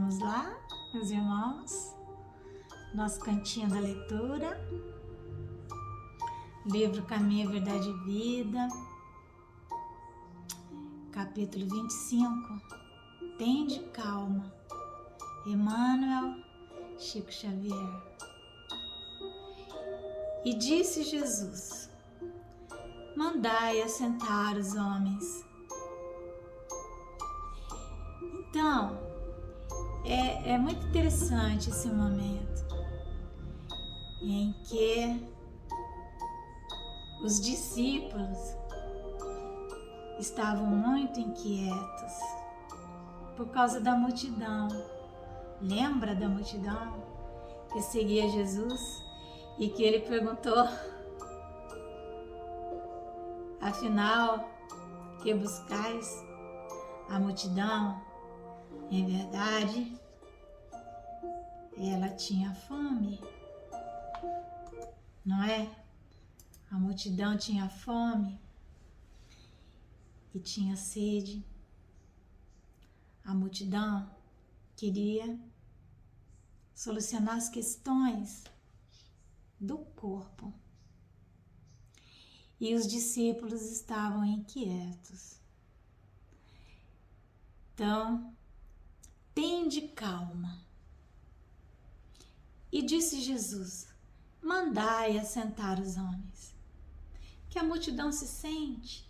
Vamos lá, meus irmãos, nosso cantinho da leitura, livro Caminho, Verdade e Vida, capítulo 25, Tende calma, Emmanuel, Chico Xavier. E disse Jesus: mandai assentar os homens. Então, é muito interessante esse momento em que os discípulos estavam muito inquietos por causa da multidão. Lembra da multidão que seguia Jesus e que ele perguntou: afinal, que buscais? A multidão, em verdade, ela tinha fome, não é? A multidão tinha fome e tinha sede. A multidão queria solucionar as questões do corpo. E os discípulos estavam inquietos. Então, tende calma. E disse Jesus: mandai assentar os homens. Que a multidão se sente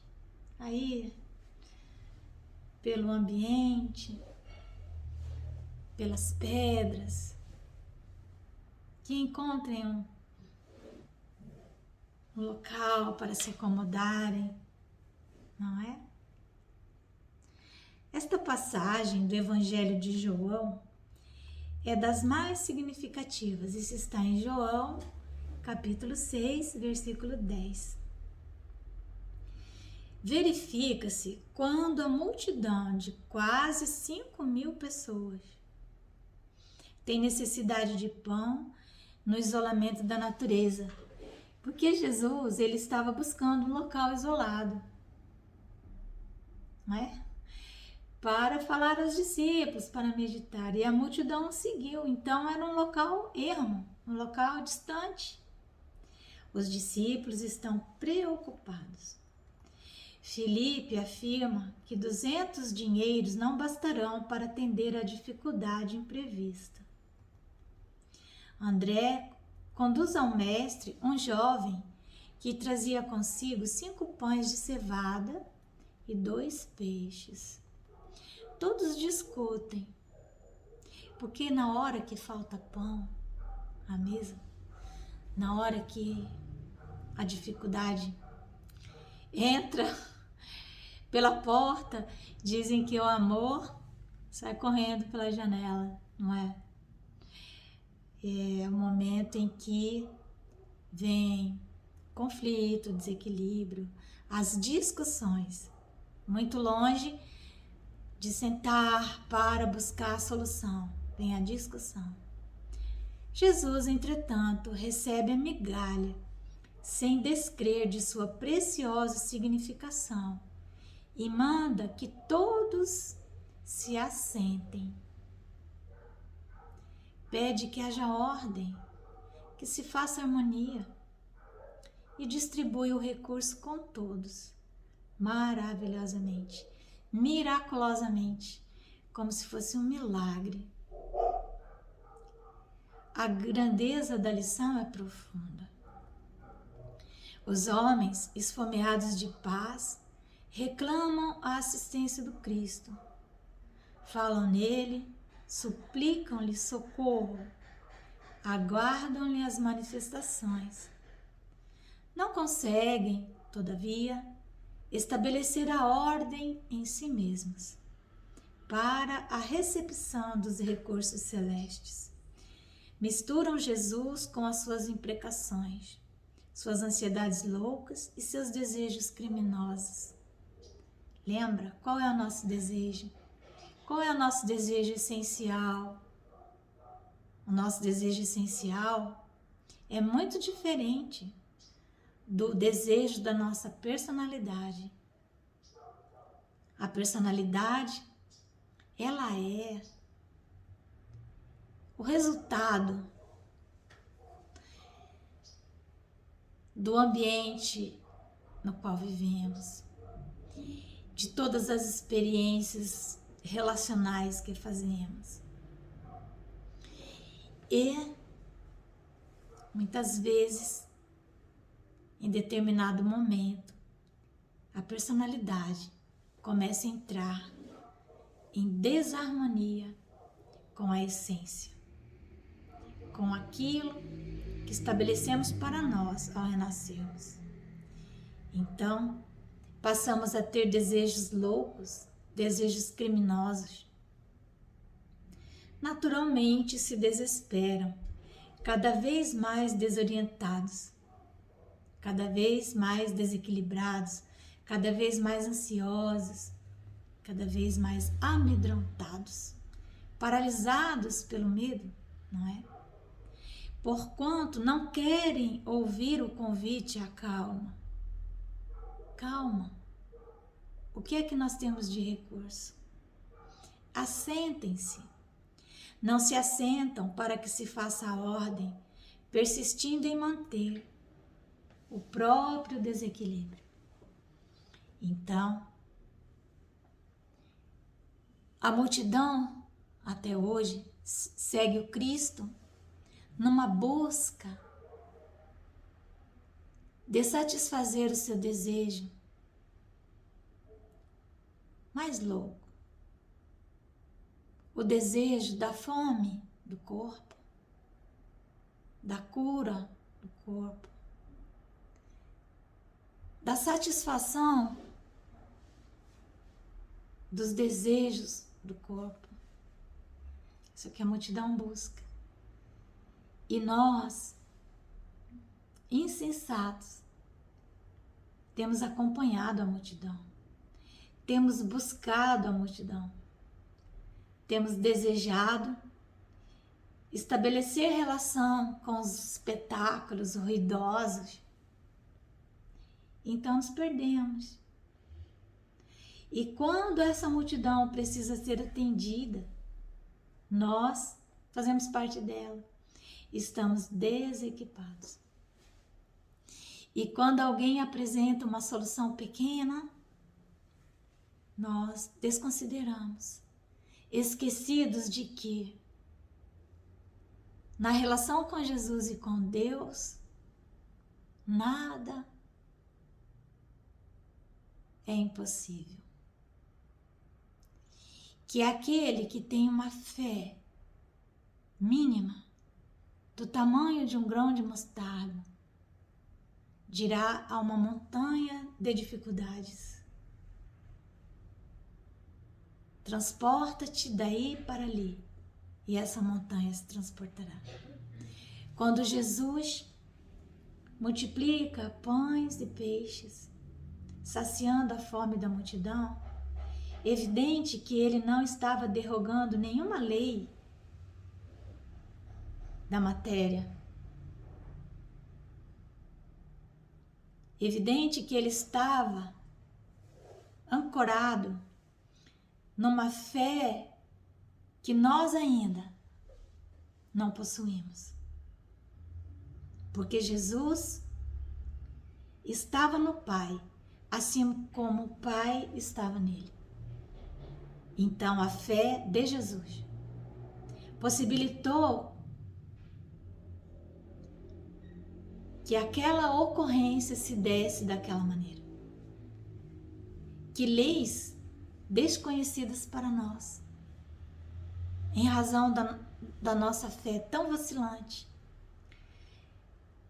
aí pelo ambiente, pelas pedras, que encontrem um local para se acomodarem, não é? Esta passagem do Evangelho de João é das mais significativas. Isso está em João, capítulo 6, versículo 10. Verifica-se quando a multidão de quase 5.000 pessoas tem necessidade de pão no isolamento da natureza, porque Jesus ele estava buscando um local isolado, não é? Para falar aos discípulos, para meditar, e a multidão o seguiu. Então era um local ermo, um local distante. Os discípulos estão preocupados. Filipe afirma que 200 dinheiros não bastarão para atender à dificuldade imprevista. André conduz ao mestre um jovem que trazia consigo 5 pães de cevada e 2 peixes. Todos discutem, porque na hora que falta pão à mesa, na hora que a dificuldade entra pela porta, dizem que o amor sai correndo pela janela, não é? É o momento em que vem conflito, desequilíbrio, as discussões, muito longe de sentar para buscar a solução, vem a discussão. Jesus, entretanto, recebe a migalha, sem descrer de sua preciosa significação, e manda que todos se assentem. Pede que haja ordem, que se faça harmonia, e distribui o recurso com todos, maravilhosamente, miraculosamente, como se fosse um milagre. A grandeza da lição é profunda. Os homens, esfomeados de paz, reclamam a assistência do Cristo. Falam nele, suplicam-lhe socorro, aguardam-lhe as manifestações. Não conseguem, todavia, estabelecer a ordem em si mesmos para a recepção dos recursos celestes. Misturam Jesus com as suas imprecações, suas ansiedades loucas e seus desejos criminosos. Lembra qual é o nosso desejo? Qual é o nosso desejo essencial? O nosso desejo essencial é muito diferente do desejo da nossa personalidade. A personalidade, ela é o resultado do ambiente no qual vivemos, de todas as experiências relacionais que fazemos. E muitas vezes, em determinado momento, a personalidade começa a entrar em desarmonia com a essência, com aquilo que estabelecemos para nós ao renascermos. Então, passamos a ter desejos loucos, desejos criminosos. Naturalmente se desesperam, cada vez mais desorientados, cada vez mais desequilibrados, cada vez mais ansiosos, cada vez mais amedrontados, paralisados pelo medo, não é? Porquanto não querem ouvir o convite à calma. Calma. O que é que nós temos de recurso? Assentem-se. Não se assentam para que se faça a ordem, persistindo em manter o próprio desequilíbrio. Então, a multidão, até hoje, segue o Cristo numa busca de satisfazer o seu desejo mais louco. O desejo da fome do corpo, da cura do corpo, da satisfação dos desejos do corpo. Isso é que a multidão busca. E nós, insensatos, temos acompanhado a multidão, temos buscado a multidão, temos desejado estabelecer relação com os espetáculos ruidosos. Então nos perdemos. E quando essa multidão precisa ser atendida, nós fazemos parte dela. Estamos desequipados. E quando alguém apresenta uma solução pequena, nós desconsideramos, esquecidos de que na relação com Jesus e com Deus, nada é impossível. Que aquele que tem uma fé mínima, do tamanho de um grão de mostarda, dirá a uma montanha de dificuldades: transporta-te daí para ali, e essa montanha se transportará. Quando Jesus multiplica pães e peixes, saciando a fome da multidão, evidente que ele não estava derrogando nenhuma lei da matéria. Evidente que ele estava ancorado numa fé que nós ainda não possuímos. Porque Jesus estava no Pai, assim como o Pai estava nele. Então a fé de Jesus possibilitou que aquela ocorrência se desse daquela maneira. Que leis desconhecidas para nós, em razão da nossa fé tão vacilante,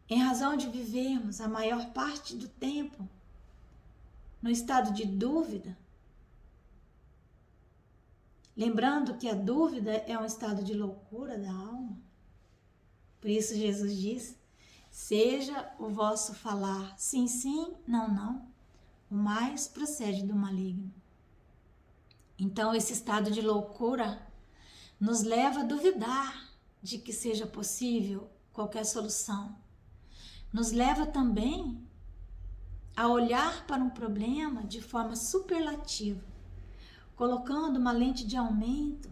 em razão de vivermos a maior parte do tempo no estado de dúvida, lembrando que a dúvida é um estado de loucura da alma. Por isso Jesus diz: seja o vosso falar sim, sim, não, não, o mais procede do maligno. Então esse estado de loucura nos leva a duvidar de que seja possível qualquer solução. Nos leva também a olhar para um problema de forma superlativa, colocando uma lente de aumento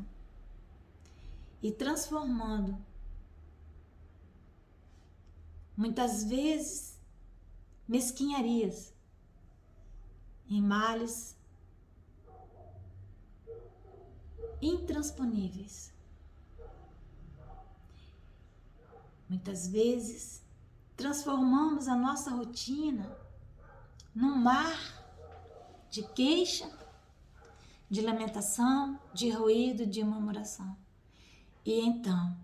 e transformando, muitas vezes, mesquinharias em males intransponíveis. Muitas vezes, transformamos a nossa rotina num mar de queixa, de lamentação, de ruído, de murmuração. E então,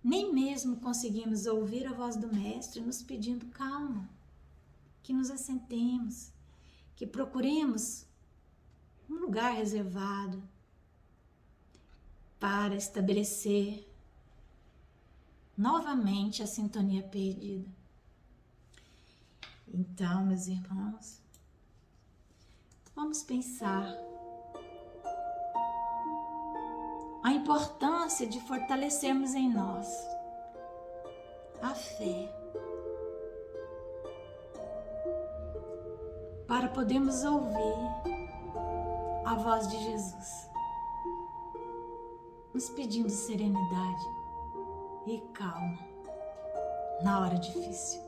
nem mesmo conseguimos ouvir a voz do Mestre nos pedindo calma, que nos assentemos, que procuremos um lugar reservado para estabelecer novamente a sintonia perdida. Então, meus irmãos, vamos pensar a importância de fortalecermos em nós a fé para podermos ouvir a voz de Jesus, nos pedindo serenidade e calma na hora difícil.